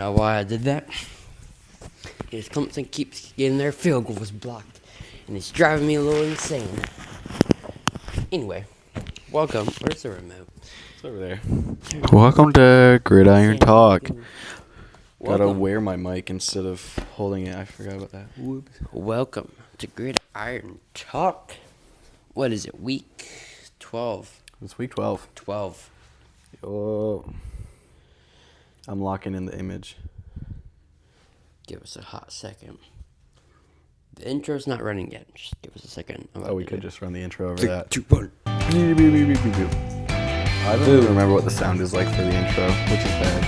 know why I did that? Because Clemson keeps getting their field goals blocked, and it's driving me a little insane. Anyway, welcome. Where's the remote? It's over there. Welcome to Gridiron Talk. Gotta Welcome. wear my mic instead of holding it. I forgot about that. Whoops. Welcome to Gridiron Talk. What is it? Week 12. It's week 12. 12. Oh, I'm locking in the image. Give us a hot second. The intro's not running yet. Just give us a second. Oh, we could just run the intro over 3, that. 2, 1. I don't even remember what the sound is like for the intro, which is bad.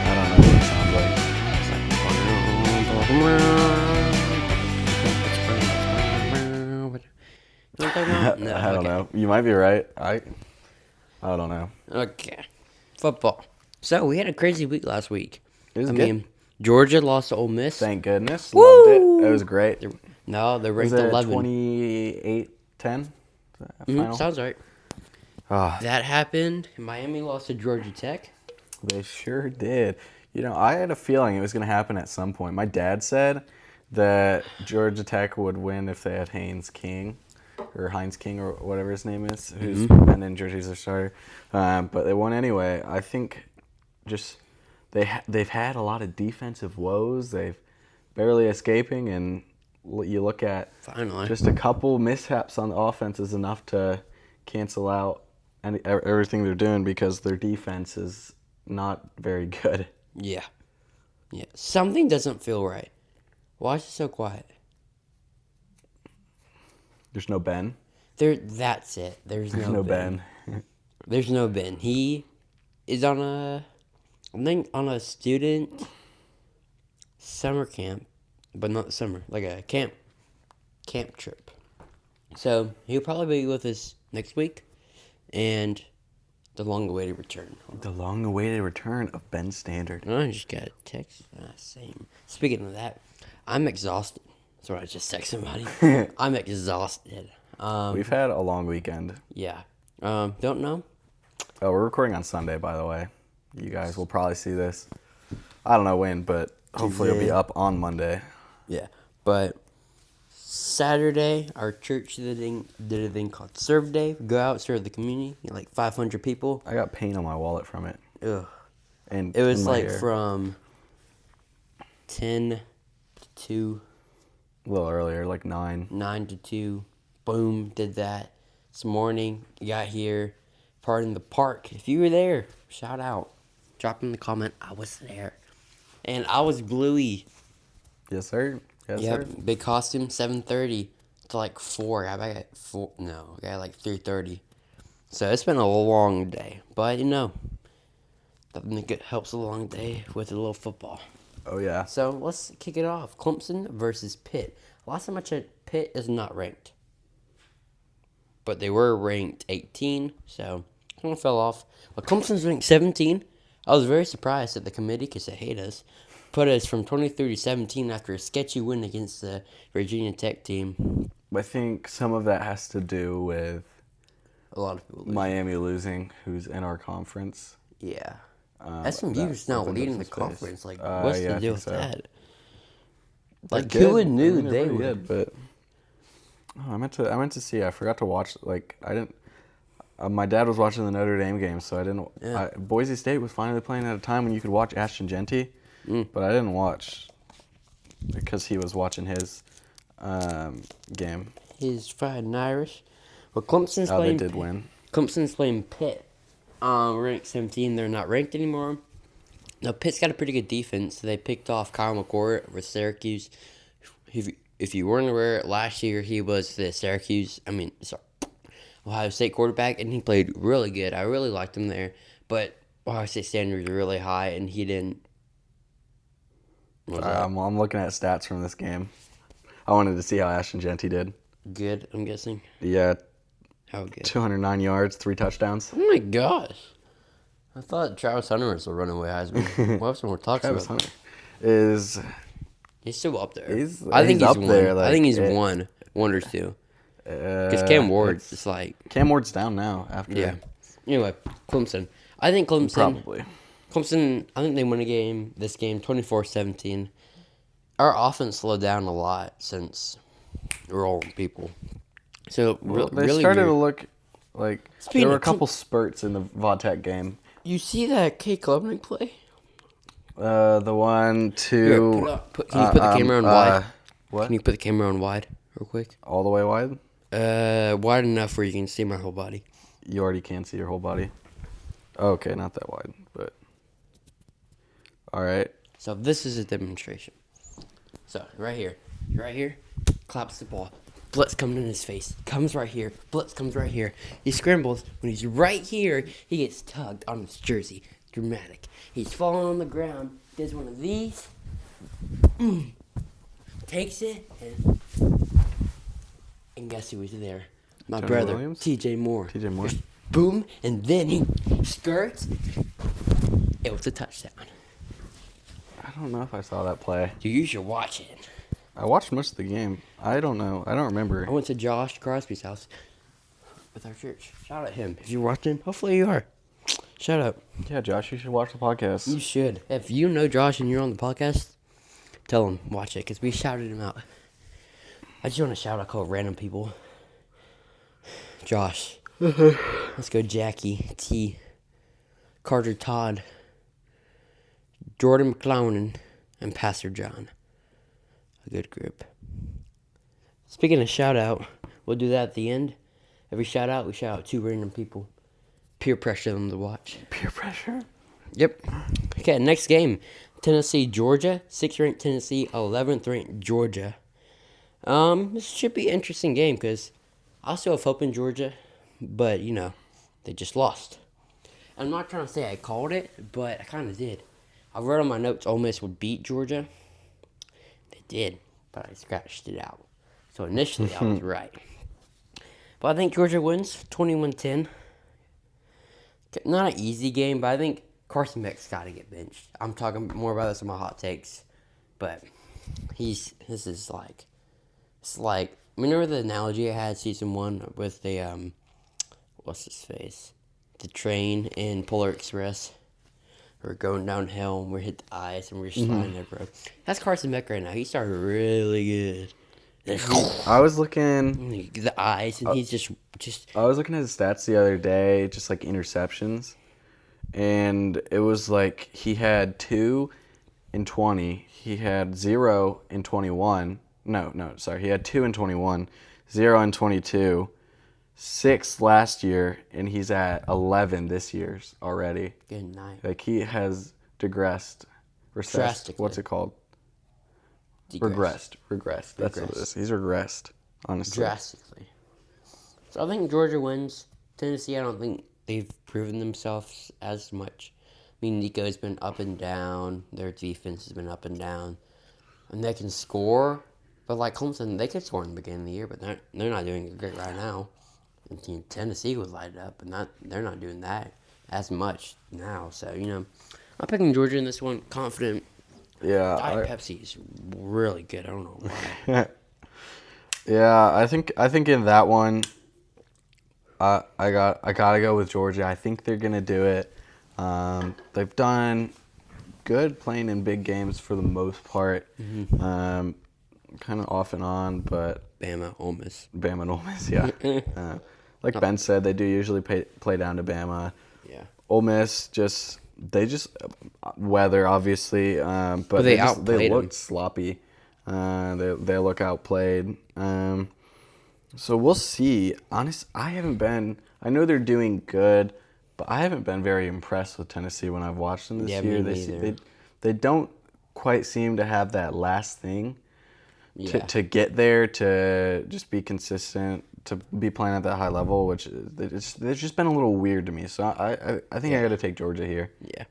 I don't know what it sounds like. No, I don't know. You might be right. I don't know. Okay. Football. So, we had a crazy week last week. It was good. Georgia lost to Ole Miss. Thank goodness. Woo! Loved it. It was great. They're Was ranked it 11. 28-10? Final? Sounds right. Ah, That happened. Miami lost to Georgia Tech. they sure did. You know, I had a feeling it was going to happen at some point. My dad said that Georgia Tech would win if they had Heinz King or whatever his name is, who's been injured. He's their starter. But they won anyway. I think just they've had a lot of defensive woes. They've barely escaping, and you look at Finally. just a couple mishaps on the offense is enough to cancel out everything they're doing because their defense is not very good. Yeah. Something doesn't feel right. Why is it so quiet? There's no Ben. That's it. There's no Ben. There's no Ben. He is on a student summer camp, but not summer, like a camp trip. So he'll probably be with us next week, and the long-awaited return. The long-awaited return of Ben Standard. I just got a text. Same. Speaking of that, I'm exhausted. That's what I just texted somebody. I'm exhausted. We've had a long weekend. Yeah. Don't know. Oh, we're recording on Sunday, by the way. You guys will probably see this. I don't know when, but hopefully it'll be up on Monday. Yeah. But Saturday, our church did a thing called Serve Day. Go out, serve the community. Like 500 people. I got paint on my wallet from it. Ugh. And It was in my like hair. from 10 to 2. A little earlier, like 9. 9 to 2. Boom, did that. This morning, got here, part in the park. If you were there, shout out. Drop in the comment, I was there. And I was Bluey. Yes, sir. Yes, Yep, sir. big costume, 7:30 to like 4. I got back at 4. No, I got like 3:30. So it's been a long day. But, it helps a long day with a little football. Oh, yeah. So let's kick it off. Clemson versus Pitt. Last time I checked, Pitt is not ranked. But they were ranked 18, so kind of fell off. But Clemson's ranked 17. I was very surprised that the committee, because they hate us, put us from 23 to 17 after a sketchy win against the Virginia Tech team. I think some of that has to do with A lot of people lose. Miami losing, who's in our conference. Yeah. That- SMU's now that's leading the space. conference. Like, what's yeah, the I deal think with so. that? They're Like, who would good. knew I mean, they're they pretty would? good, but I meant to see. I forgot to watch. Like I didn't. My dad was watching the Notre Dame game, so I didn't. Yeah. Boise State was finally playing at a time when you could watch Ashton Genty, but I didn't watch because he was watching his game. He's fried and Irish. Well, Clemson's Oh, they playing. did win. Clemson's playing Pitt. Ranked 17. They're not ranked anymore. Now, Pitt's got a pretty good defense. They picked off Kyle McCord with Syracuse. If you weren't aware, last year he was the Ohio State quarterback, and he played really good. I really liked him there. But Ohio State standards are really high, and he didn't. I'm looking at stats from this game. I wanted to see how Ashton Genty did. Good, I'm guessing. Yeah, How good? 209 yards, 3 touchdowns. Oh, my gosh. I thought Travis Hunter was a runaway Heisman. We'll have some more talks Travis about Hunter is. He's still up there. I think he's up one. there, I think like, he's one or two. Because Cam Ward's just like... Cam Ward's down now after. Yeah. Anyway, Clemson. I think Clemson... Probably. Clemson, I think they won this game 24-17. Our offense slowed down a lot since we're all people. So, They really started to weird. look like Speaking there were of a couple spurts in the Vodtech game. You see that K. Klubnik play? The one Here, to can you put the camera on wide? what? Can you put the camera on wide real quick? All the way wide? Wide enough where you can see my whole body. You already can't see your whole body. Okay, not that wide, but all right. So this is a demonstration. So right here, claps the ball. Blitz comes in his face. Comes right here. Blitz comes right here. He scrambles. When he's right here, he gets tugged on his jersey. Dramatic. He's falling on the ground. Does one of these. Takes it. And guess who was there? My Tony brother, Williams? T.J. Moore. T.J. Moore? Just boom. And then he skirts. It was a touchdown. I don't know if I saw that play. You should watch it. I watched most of the game. I don't know. I don't remember. I went to Josh Crosby's house with our church. Shout out him. If you're watching, hopefully you are. Shout out. Yeah, Josh, you should watch the podcast. You should. If you know Josh and you're on the podcast, tell him watch it because we shouted him out. I just want to shout out random people. Josh. Let's go Jackie T. Carter Todd. Jordan McClellan and Pastor John. A good group. Speaking of shout out, we'll do that at the end. Every shout out, we shout out 2 random people. Peer pressure them to watch. Peer pressure? Yep. Okay, next game. Tennessee, Georgia. 6th ranked Tennessee, 11th ranked Georgia. This should be an interesting game because I still have hope in Georgia, but they just lost. I'm not trying to say I called it, but I kind of did. I wrote on my notes Ole Miss would beat Georgia. They did, but I scratched it out. So initially I was right. But I think Georgia wins 21-10. Not an easy game, but I think Carson Beck's got to get benched. I'm talking more about this in my hot takes. But it's like, remember the analogy I had season 1 with the, what's his face? The train in Polar Express. We're going downhill and we hit the ice and we're just sliding there, bro. That's Carson Beck right now. He started really good. I was looking. The ice and he's just. I was looking at his stats the other day, just like interceptions, and it was like he had 2 in 20. He had 0 in 21. No, sorry. He had 2 in 21, 0 in 22, 6 last year, and he's at 11 this year's already. Good night. Like he has regressed. Drastically. What's it called? Regressed. That's what it is. He's regressed, honestly. Drastically. So I think Georgia wins. Tennessee, I don't think they've proven themselves as much. I mean, Nico's been up and down. Their defense has been up and down. And they can score. But like Clemson, they could score in the beginning of the year, but they're not doing it great right now. And Tennessee would light it up, and they're not doing that as much now. So, I'm picking Georgia in this one. Confident. Yeah. Diet Pepsi is really good. I don't know why. Yeah, I think in that one, I gotta go with Georgia. I think they're gonna do it. They've done good playing in big games for the most part. Mm-hmm. Kind of off and on, but Bama, Ole Miss, yeah. Like Ben said, they do usually play down to Bama. Yeah. Ole Miss they weather obviously, but they looked sloppy. They look outplayed. So we'll see. I know they're doing good, but I haven't been very impressed with Tennessee when I've watched them this year. They don't quite seem to have that last thing to get there, to just be consistent, to be playing at that high level, which they've just been a little weird to me. So I think I got to take Georgia here. Yeah.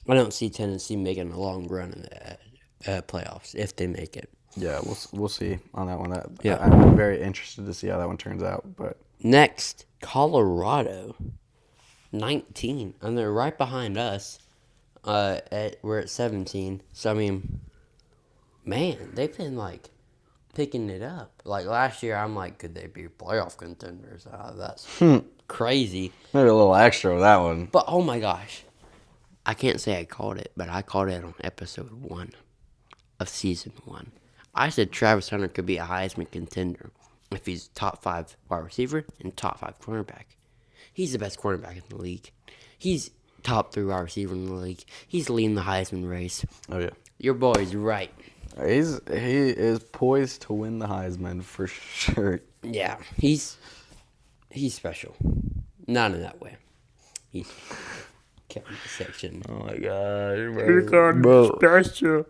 I don't see Tennessee making a long run in the playoffs if they make it. Yeah, we'll see on that one. I'm very interested to see how that one turns out. But next, Colorado, 19, and they're right behind us. We're at 17. So I mean, man, they've been picking it up. Like last year, I'm like, could they be playoff contenders? That's crazy. Maybe a little extra with that one. But oh my gosh, I can't say I called it, but I called it on episode 1 of season 1. I said Travis Hunter could be a Heisman contender if he's top 5 wide receiver and top 5 cornerback. He's the best cornerback in the league. He's top 3 wide receiver in the league. He's leading the Heisman race. Oh yeah. Your boy's right. He is poised to win the Heisman for sure. Yeah, he's special. Not in that way. He's kept in the section. Oh my god, Bro. Special.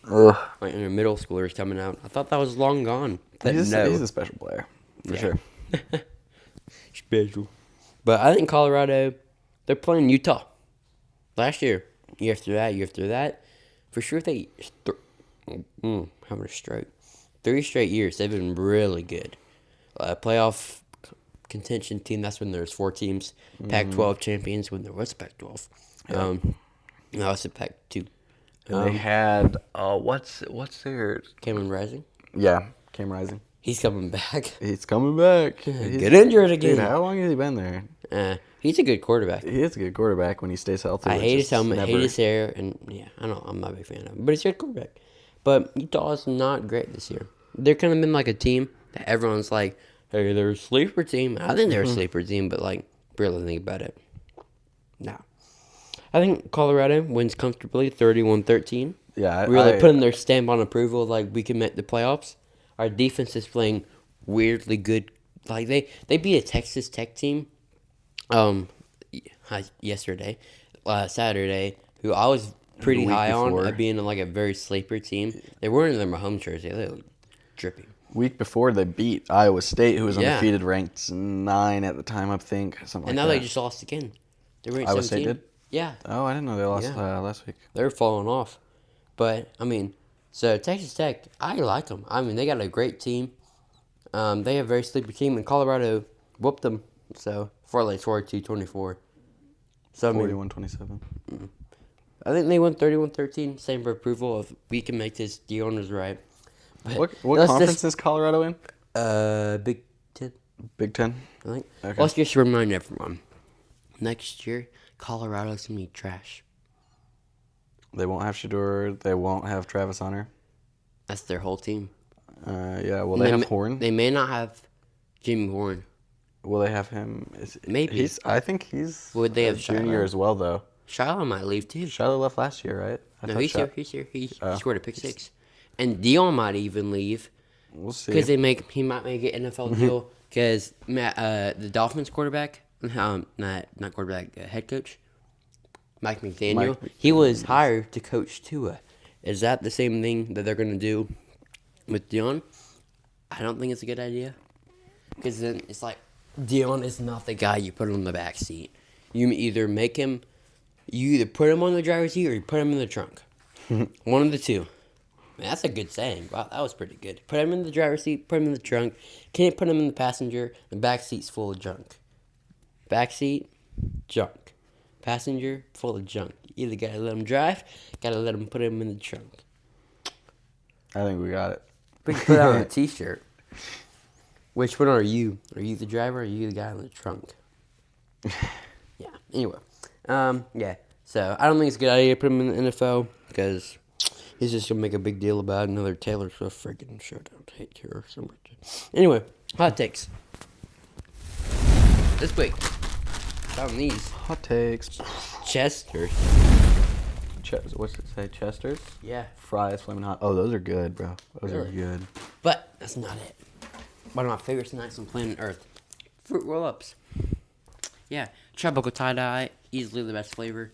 Ugh. Like your middle schoolers coming out. I thought that was long gone. But He's no. a special player for sure. Special. But I think Colorado, they're playing Utah. Last year, year after that, for sure they having a stroke. 3 straight years they've been really good. Playoff contention team. That's when there's 4 teams. Pac-12 champions when there was Pac-12. Now it's a Pac-2. And they had what's their Cameron Rising. Yeah, Cam Rising. He's coming back. He's coming back. Get injured again. Dude, how long has he been there? He's a good quarterback. He is a good quarterback when he stays healthy. I hate his helmet, hate his hair, and yeah, I know I'm not a big fan of him, but he's a good quarterback. But Utah is not great this year. They're kind of been like a team that everyone's like, hey, they're a sleeper team. I think they're a sleeper team, but like, really think about it. No. I think Colorado wins comfortably, 31-13. Yeah, really putting their stamp on approval, like we can make the playoffs. Our defense is playing weirdly good. Like they beat a Texas Tech team, yesterday, Saturday, who I was pretty high on being like a very sleeper team. They weren't in their Mahomes jersey. They were dripping. Week before they beat Iowa State, who was undefeated, ranked 9 at the time, I think, something and like now that. they just lost again. They ranked Iowa 17. State did? Yeah. Oh, I didn't know they lost last week. They're falling off. But, I mean, so Texas Tech, I like them. I mean, they got a great team. They have a very sleepy team, and Colorado whooped them. So, 42-24. So, 41-27. I think they won 31-13. Same for approval of we can make this. Deion is right. But what conference is Colorado in? Big 10. Big 10? I think. Okay. Let's just remind everyone. Next year, Colorado's going to be trash. They won't have Shador. They won't have Travis Hunter. That's their whole team. Yeah, will they have Horn? They may not have Jimmy Horn. Will they have him? Maybe. I think he's Would they have junior Shiloh? as well, though. Shiloh might leave, too. Shiloh left last year, right? No, he's here. He's here. He scored a pick 6. And Deion might even leave. We'll see. Because he might make an NFL deal. Because the Dolphins quarterback, not quarterback, head coach, Mike McDaniel, he was hired to coach Tua. Is that the same thing that they're going to do with Deion? I don't think it's a good idea. Because then it's like, Deion is not the guy you put on the back seat. You either put him on the driver's seat or you put him in the trunk. One of the two. Man, that's a good saying. Wow, that was pretty good. Put him in the driver's seat, put him in the trunk. Can't put him in the passenger. The back seat's full of junk. Back seat, junk. Passenger, full of junk. You either gotta let him drive, gotta let him put him in the trunk. I think we got it. We can put that on a t-shirt. Which one are you? Are you the driver or are you the guy in the trunk? Yeah, anyway. Yeah. So, I don't think it's a good idea to put him in the NFL because he's just going to make a big deal about another Taylor Swift freaking showdown. Hate her so much. Anyway, hot takes. This week. On these. Hot takes. Chester. What's it say? Chester's? Yeah. Fries, flaming hot. Oh, those are good, bro. Those are good. But that's not it. One of my favorite snacks on planet Earth. Fruit roll-ups. Yeah. Tropical tie-dye. Easily the best flavor.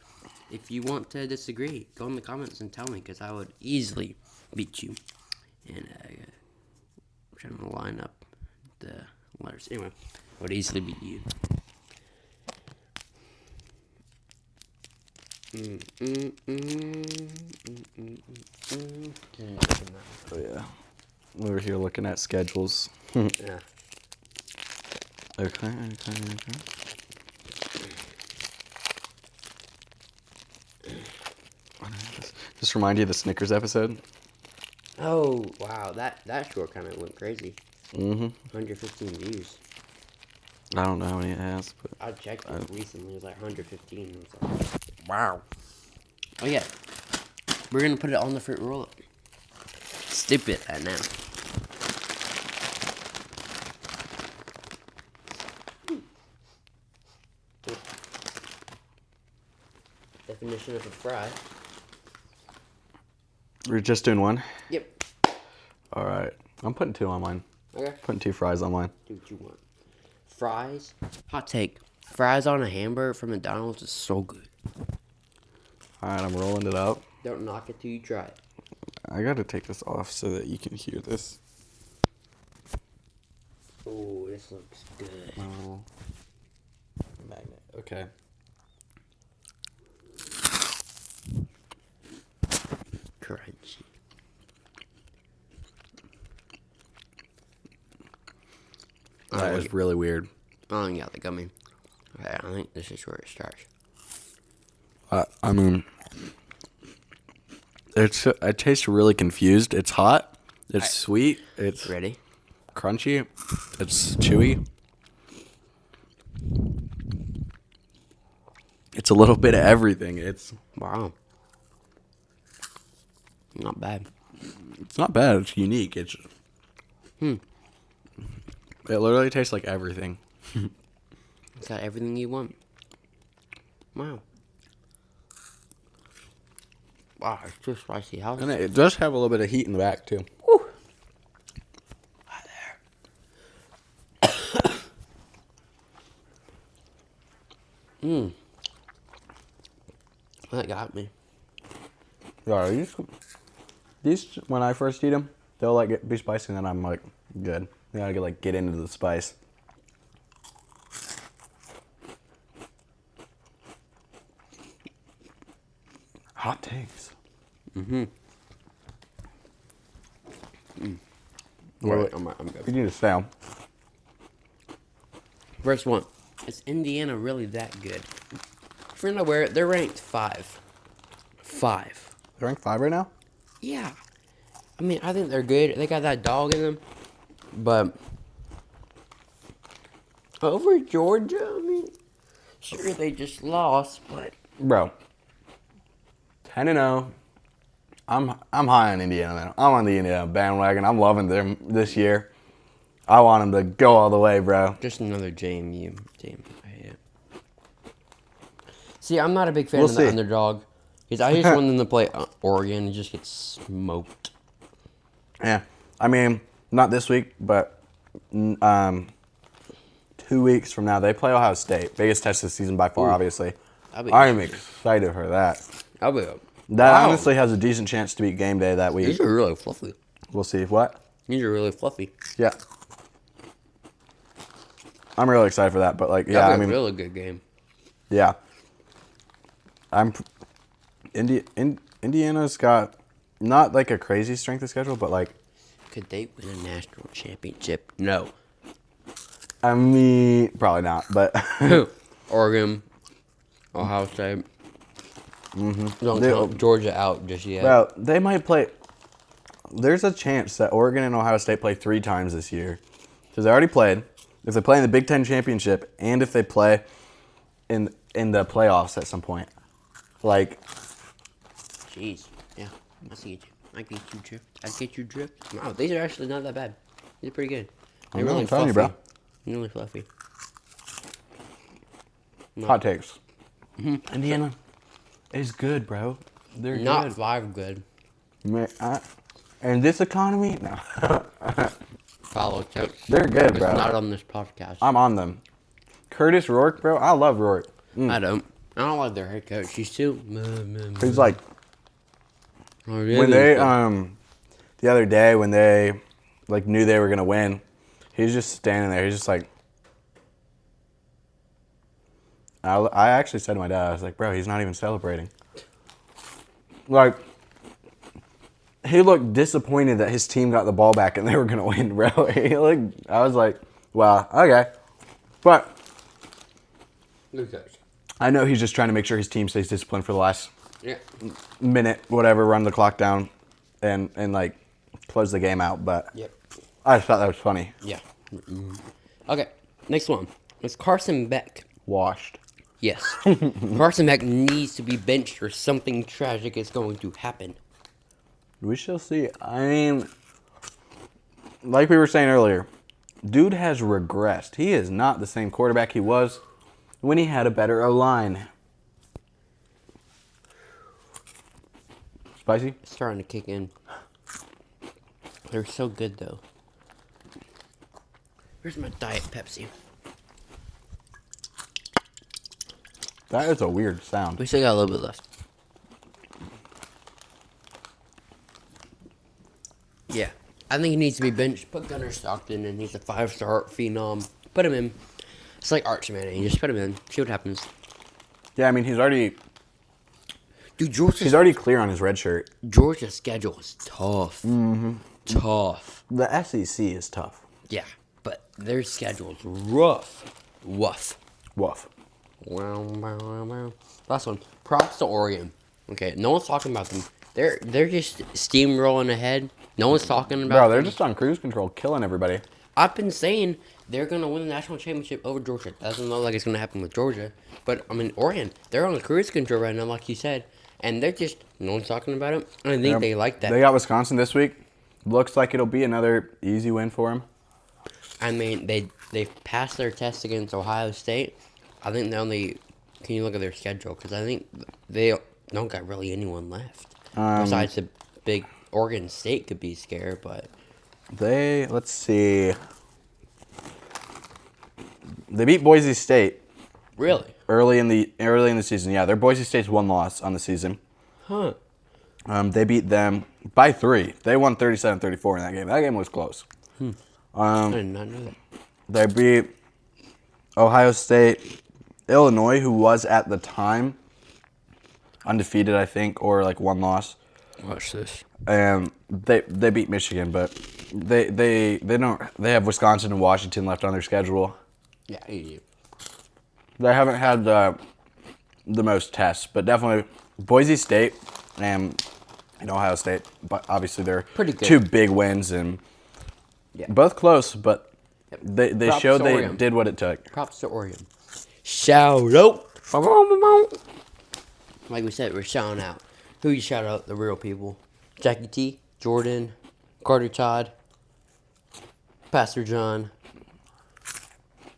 If you want to disagree, go in the comments and tell me, because I would easily beat you. And I'm trying to line up the letters. Anyway, I would easily beat you. Oh, yeah. We're here looking at schedules. Yeah. Okay. Just remind you of the Snickers episode. Oh, wow. That sure kind of went crazy. 115 views. I don't know how many it has, but I checked it recently. It was like 115. It was like, wow. Oh yeah, we're gonna put it on the fruit roll up. Stupid right now. Definition of a fry. We're just doing one? Yep. All right. I'm putting 2 on mine. Okay. Putting 2 fries on mine. Do what you want. Fries. Hot take. Fries on a hamburger from McDonald's is so good. All right, I'm rolling it up. Don't knock it till you try it. I got to take this off so that you can hear this. Oh, this looks good. My little magnet. Okay. Crunchy. That is really weird. Oh, yeah, the gummy. Okay, I think this is where it starts. I mean, I taste really confused. It's hot. It's sweet. It's Ready? crunchy. It's chewy. It's a little bit of everything. Wow. Not bad. It's not bad. It's unique. It literally tastes like everything. It's got everything you want. Wow. Wow, it's too spicy. How? And it does have a little bit of heat in the back too. Woo. Hi there. That got me. Yeah, these when I first eat them, they'll like be spicy, and then I'm like, good. I gotta get into the spice. Hot takes. Right, Wait, I'm good. you need to stay on. First one. Is Indiana really that good? If you're not aware, they're ranked 5. 5. They're ranked 5 right now? Yeah. I mean, I think they're good. They got that dog in them. But over Georgia, I mean, sure they just lost, but Bro. 10-0. I'm high on Indiana now. I'm on the Indiana bandwagon. I'm loving them this year. I want them to go all the way, bro. just another JMU team. I hate it. See, I'm not a big fan We'll of the see. underdog. Because I just want them to play Oregon and just get smoked. Yeah. I mean, not this week, but 2 weeks from now, they play Ohio State. Biggest test of the season by far, obviously. I'm excited for that. I'll be That honestly has a decent chance to beat game day that week. These are really fluffy. We'll see. What? These are really fluffy. Yeah. I'm really excited for that, but like, yeah, That'll I be mean, a really good game. yeah. Indiana's got not like a crazy strength of schedule, but like, Could they win a national championship? No. I mean, probably not, but Oregon, Ohio State. Don't They- count Georgia out just yet. well, they might play. There's a chance that Oregon and Ohio State play 3 times this year, because they already played. If they play in the Big Ten championship, and if they play in the playoffs at some point, like, Jeez. Yeah. I see you. I get you, Drip. I get you, Drip. Wow, these are actually not that bad. These are pretty good. I know, I'm telling you, bro. Really fluffy. Hot takes. Indiana is good, bro. They're Not good. 5 good. Man, in this economy, no. Follow coach. They're good, It's bro. not on this podcast. I'm on them. Curtis Rourke, bro. I love Rourke. I don't like their head coach. He's too. He's like, Oh, really? when they the other day when they like knew they were gonna win, he's just standing there. He's just like, I actually said to my dad, I was like, bro, he's not even celebrating. Like, he looked disappointed that his team got the ball back and they were gonna win, bro. I was like, wow, okay, but Good coach. I know he's just trying to make sure his team stays disciplined for the last Yeah. minute, whatever, run the clock down, and like close the game out. But Yep. I just thought that was funny. Yeah. Okay. Next one. It's Carson Beck. Washed. Yes. Carson Beck needs to be benched or something tragic is going to happen. We shall see. I mean, like we were saying earlier, dude has regressed. He is not the same quarterback he was when he had a better O-line. Spicy? It's starting to kick in. They're so good, though. Where's my Diet Pepsi? That is a weird sound. We still got a little bit left. Yeah. I think he needs to be benched. Put Gunnar Stockton in. He's a 5-star phenom. Put him in. It's like Arch Manning. You just put him in. See what happens. Yeah, I mean, he's already clear on his red shirt. Georgia's schedule is tough. Mm-hmm. Tough. The SEC is tough. Yeah, but their schedule is rough. Woof. Woof. Last one. Props to Oregon. Okay, no one's talking about them. They're just steamrolling ahead. No one's talking about Bro, they're them. just on cruise control, killing everybody. I've been saying they're going to win the national championship over Georgia. Doesn't look like it's going to happen with Georgia. But, I mean, Oregon, they're on cruise control right now, like you said. And they're just, no one's talking about it. And I think they like that. They got Wisconsin this week. Looks like it'll be another easy win for them. I mean, they passed their test against Ohio State. I think they only, can you look at their schedule? Because I think they don't got really anyone left. Besides the big Oregon State could be scared, but. Let's see. They beat Boise State. Really? Early in the season, yeah. They're Boise State's one loss on the season. Huh. They beat them by 3. They won 37-34 in that game. That game was close. I did not know that. They beat Ohio State, Illinois, who was at the time undefeated, I think, or like one loss. Watch this. And they beat Michigan, but they have Wisconsin and Washington left on their schedule. Yeah, you. They haven't had the most tests, but definitely Boise State and Ohio State. But obviously they're Pretty good. 2 big wins and both close, but they Props showed to they Oregon. did what it took. Props to Oregon. Shout out. Like we said, we're shouting out. Who you shout out? The real people. Jackie T, Jordan, Carter Todd, Pastor John.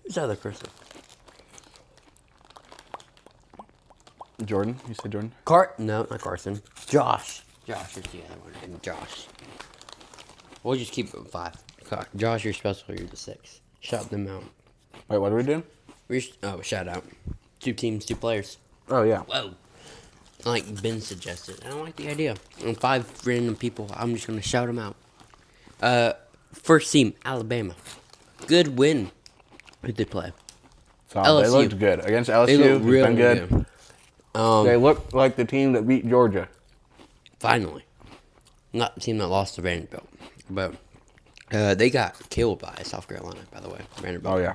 Who's the other person? Jordan, you said Jordan? No, not Carson. Josh. Josh is the other one. And Josh. We'll just keep it with 5. Josh, you're special. You're the 6. Shout them out. Wait, what are we doing? Shout out. 2 teams, 2 players. Oh yeah. Whoa. Like Ben suggested. I don't like the idea. And 5 random people. I'm just going to shout them out. First team, Alabama. Good win. Who'd they play? So LSU. they looked good against LSU. They look it's really been good. good. They looked like the team that beat Georgia. Finally. Not the team that lost to Vanderbilt. But they got killed by South Carolina, by the way. Vanderbilt. Oh yeah.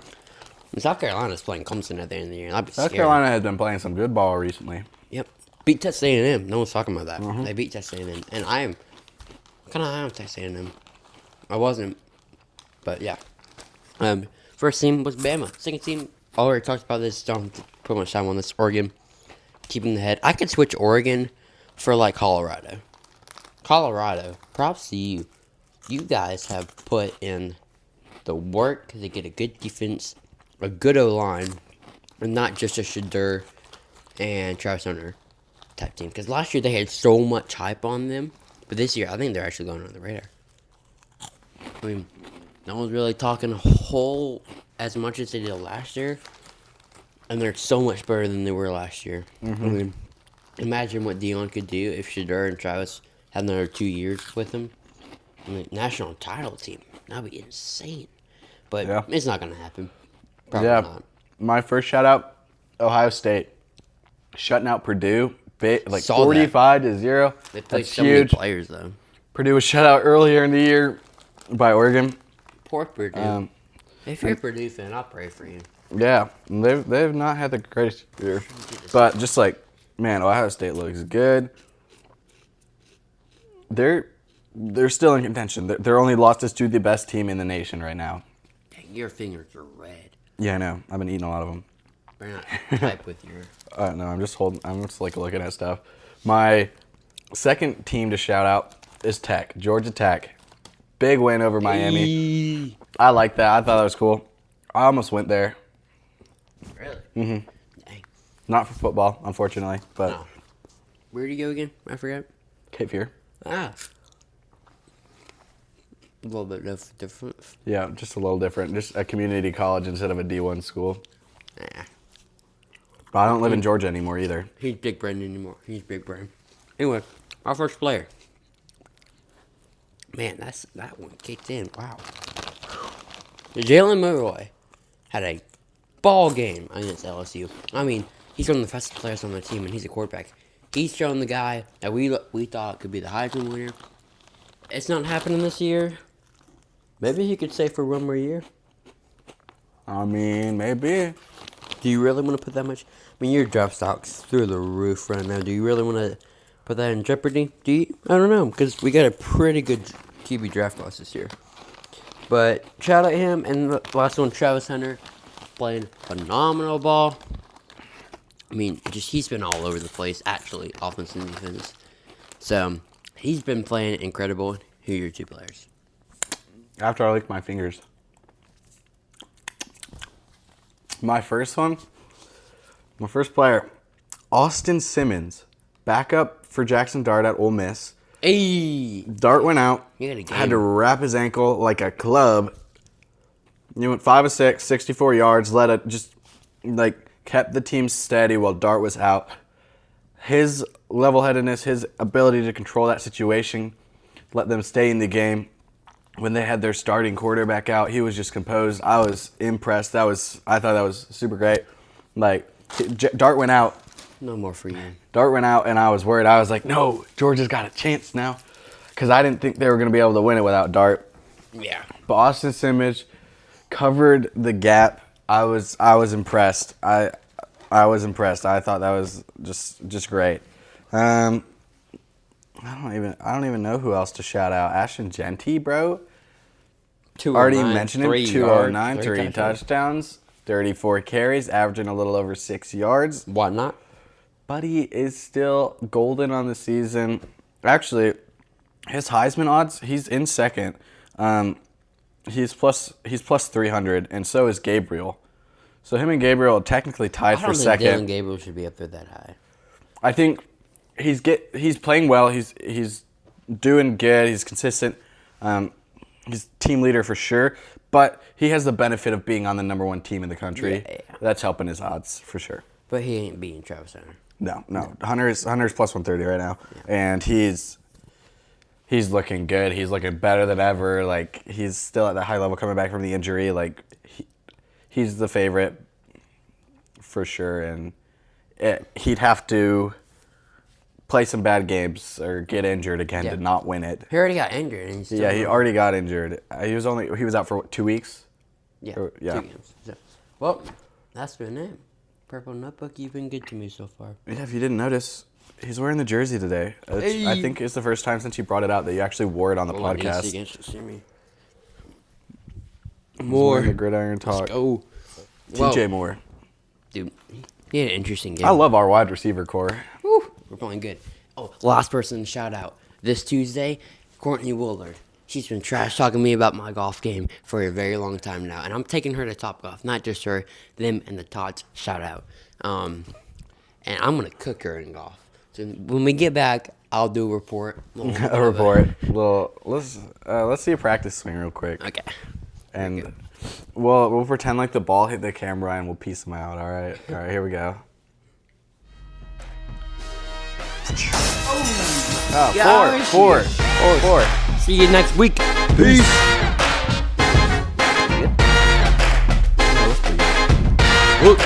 And South Carolina's playing Clemson at the end of the year. And I'd be South scared. Carolina has been playing some good ball recently. Yep. Beat Texas A&M. No one's talking about that. They beat Texas A&M. And I am kind of high on Texas A&M. I wasn't. But yeah. First team was Bama. Second team, already talked about this. Don't put much time on this. Oregon. Keeping the head. I could switch Oregon for like Colorado. Colorado. Props to you. You guys have put in the work to get a good defense, a good O-line, and not just a Shadur and Travis Hunter type team. Because last year they had so much hype on them, but this year I think they're actually going under the radar. I mean, no one's really talking a whole as much as they did last year, and they're so much better than they were last year. I mean, imagine what Deion could do if Shadur and Travis had another 2 years with him. I mean, national title team. That'd be insane. But it's not going to happen. Probably not. My first shout out, Ohio State. Shutting out Purdue. Like Saw 45-0. They played That's so many huge. players, though. Purdue was shut out earlier in the year by Oregon. Poor Purdue. If you're a Purdue fan, I'll pray for you. Yeah, they've not had the greatest year. But just like, man, Ohio State looks good. They're still in contention. Their only loss is to the best team in the nation right now. Dang, your fingers are red. Yeah, I know. I've been eating a lot of them. Or not type with your... No, I'm just like looking at stuff. My second team to shout out is Tech, Georgia Tech. Big win over Miami. Hey. I like that. I thought that was cool. I almost went there. Really? Mm-hmm. Dang. Not for football, unfortunately, but No. Where'd you go again? I forgot. Cape Fear. Ah. A little bit different. Yeah, just a little different. Just a community college instead of a D1 school. Nah. But I don't live in Georgia anymore either. He's Big Brain anymore. He's Big Brain. Anyway, our first player. Man, that one kicked in. Wow. Jalen Milroy had a ball game against LSU. I mean, he's one of the fastest players on the team, and he's a quarterback. He's shown the guy that we thought could be the Heisman winner. It's not happening this year. Maybe he could stay for one more year. I mean, maybe. Do you really want to put that much? I mean, your draft stock's through the roof right now. Do you really want to put that in jeopardy? I don't know, because we got a pretty good QB draft class this year. But shout out him, and the last one, Travis Hunter, playing phenomenal ball. I mean, he's been all over the place, actually, offense and defense. So, he's been playing incredible. Who are your two players? After I licked my fingers. My first player, Austin Simmons, backup for Jackson Dart at Ole Miss. Hey! Dart went out, You got a game. had to wrap his ankle like a club. He went 5 of 6, 64 yards, kept the team steady while Dart was out. His level-headedness, his ability to control that situation, let them stay in the game. When they had their starting quarterback out, he was just composed. I was impressed. I thought that was super great. Dart went out. No more for you. Dart went out, and I was worried. I was like, no, Georgia's got a chance now. Because I didn't think they were going to be able to win it without Dart. Yeah. But Austin Simmons covered the gap. I was impressed. I was impressed. I thought that was just great. I don't even know who else to shout out. Ashton Genty, bro. Already mentioned him. 209, 3 touchdowns, 34 carries, averaging a little over 6 yards. Why not? Buddy is still golden on the season. Actually, his Heisman odds, he's in second. He's plus 300, and so is Gabriel. So him and Gabriel are technically tied for second. I don't think Dylan Gabriel should be up there that high. I think he's playing well. He's doing good. He's consistent. He's team leader for sure. But he has the benefit of being on the number 1 team in the country. Yeah. That's helping his odds for sure. But he ain't beating Travis Hunter. No. Hunter's plus 130 right now, and he's looking good. He's looking better than ever. Like, he's still at that high level coming back from the injury. Like, he's the favorite for sure, and he'd have to play some bad games or get injured again to not win it. He already got injured. And Yeah, he already got injured. He was out for 2 weeks. Yeah, 2 games. So, well, that's been it. Purple Notebook, you've been good to me so far. Yeah, if you didn't notice, he's wearing the jersey today. Hey. I think it's the first time since you brought it out that you actually wore it on the podcast. See me. More the Gridiron talk. Oh, TJ Moore. Dude, he had an interesting game. I love our wide receiver core. Woo, we're playing good. Oh, last person shout out. This Tuesday, Courtney Woolard. She's been trash talking me about my golf game for a very long time now, and I'm taking her to Top Golf. Not just her, them and the Tots. Shout out. And I'm gonna cook her in golf. So when we get back, I'll do a report. A report. Let's see a practice swing real quick. Okay. And we'll pretend like the ball hit the camera and we'll piece them out. All right, here we go. Yeah, Four. See you next week. Peace. Look.